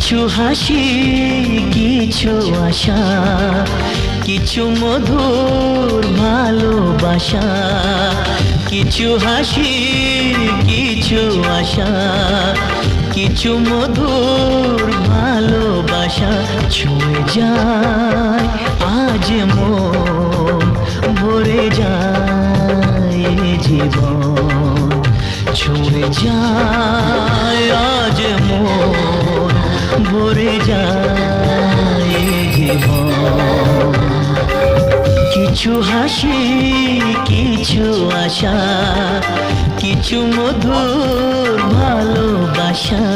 কিছু হাসি কিছু আশা, কিছু মধুর ভালোবাসা। কিছু হাসি কিছু আশা, কিছু মধুর ভালোবাসা। ছুঁয়ে যায় আজ মন, ভরে যায় জীবন। ছুঁয়ে যায় আজ মন, ভরে যায় জীবন। কিছু হাসি কিছু আশা, কিছু মধুর ভালোবাসা।